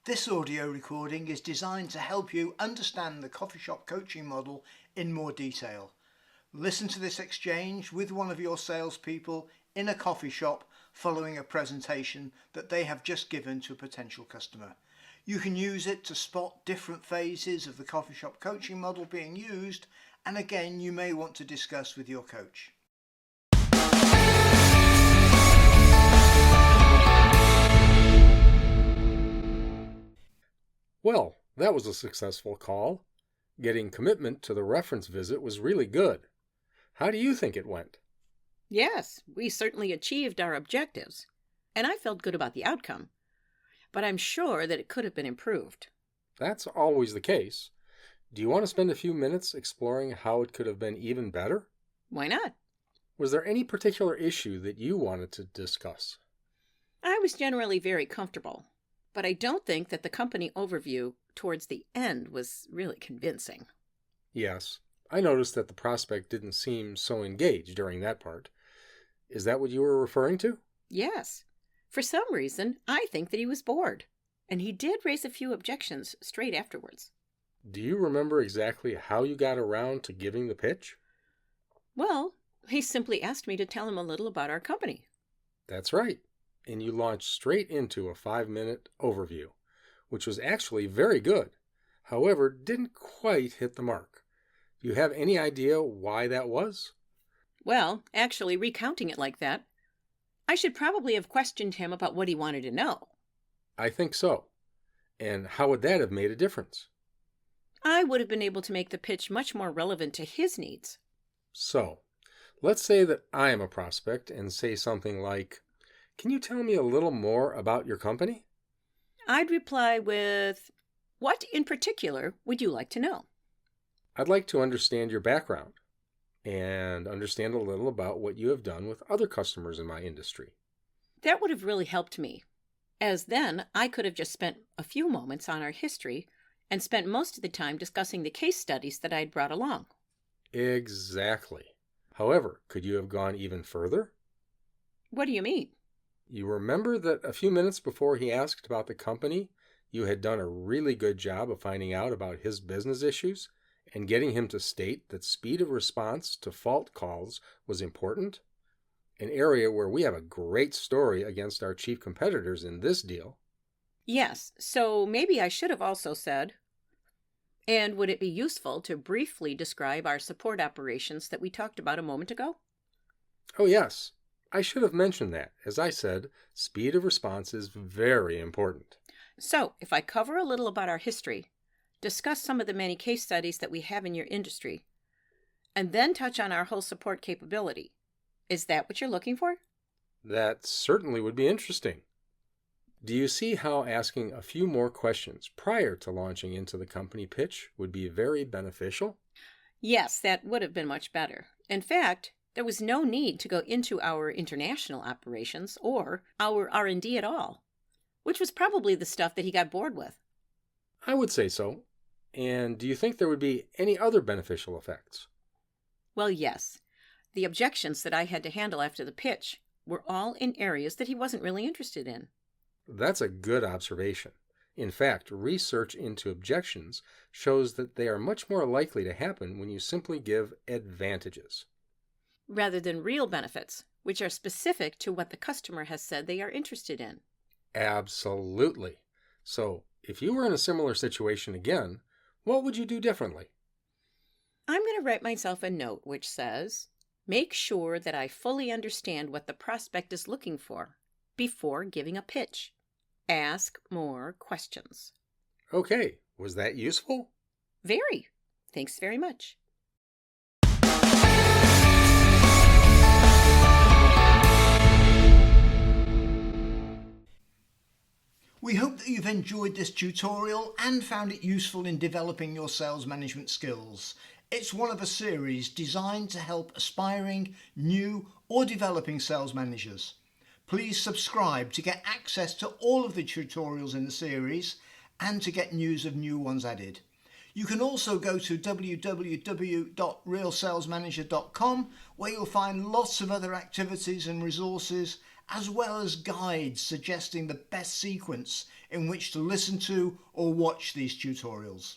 This audio recording is designed to help you understand the coffee shop coaching model in more detail. Listen to this exchange with one of your salespeople in a coffee shop following a presentation that they have just given to a potential customer. You can use it to spot different phases of the coffee shop coaching model being used, and again, you may want to discuss with your coach. Well, that was a successful call. Getting commitment to the reference visit was really good. How do you think it went? Yes, we certainly achieved our objectives, and I felt good about the outcome, but I'm sure that it could have been improved. That's always the case. Do you want to spend a few minutes exploring how it could have been even better? Why not? Was there any particular issue that you wanted to discuss? I was generally very comfortable, but I don't think that the company overview towards the end was really convincing. Yes, I noticed that the prospect didn't seem so engaged during that part. Is that what you were referring to? Yes. For some reason, I think that he was bored, and he did raise a few objections straight afterwards. Do you remember exactly how you got around to giving the pitch? Well, he simply asked me to tell him a little about our company. That's right. And you launched straight into a 5-minute overview, which was actually very good. However, didn't quite hit the mark. Do you have any idea why that was? Well, actually, recounting it like that, I should probably have questioned him about what he wanted to know. I think so. And how would that have made a difference? I would have been able to make the pitch much more relevant to his needs. So, let's say that I am a prospect and say something like, "Can you tell me a little more about your company?" I'd reply with, "What in particular would you like to know?" I'd like to understand your background and understand a little about what you have done with other customers in my industry. That would have really helped me, as then I could have just spent a few moments on our history and spent most of the time discussing the case studies that I'd brought along. Exactly. However, could you have gone even further? What do you mean? You remember that a few minutes before he asked about the company, you had done a really good job of finding out about his business issues and getting him to state that speed of response to fault calls was important? An area where we have a great story against our chief competitors in this deal. Yes, so maybe I should have also said, "And would it be useful to briefly describe our support operations that we talked about a moment ago?" Oh yes, I should have mentioned that. As I said, speed of response is very important. So, if I cover a little about our history, discuss some of the many case studies that we have in your industry, and then touch on our whole support capability, is that what you're looking for? That certainly would be interesting. Do you see how asking a few more questions prior to launching into the company pitch would be very beneficial? Yes, that would have been much better. In fact, there was no need to go into our international operations or our R&D at all, which was probably the stuff that he got bored with. I would say so. And do you think there would be any other beneficial effects? Well, yes. The objections that I had to handle after the pitch were all in areas that he wasn't really interested in. That's a good observation. In fact, research into objections shows that they are much more likely to happen when you simply give advantages, rather than real benefits, which are specific to what the customer has said they are interested in. Absolutely. So, if you were in a similar situation again, what would you do differently? I'm going to write myself a note which says, "Make sure that I fully understand what the prospect is looking for before giving a pitch. Ask more questions." Okay, was that useful? Very. Thanks very much. We hope that you've enjoyed this tutorial and found it useful in developing your sales management skills. It's one of a series designed to help aspiring, new or developing sales managers. Please subscribe to get access to all of the tutorials in the series and to get news of new ones added. You can also go to www.realsalesmanager.com where you'll find lots of other activities and resources as well as guides suggesting the best sequence in which to listen to or watch these tutorials.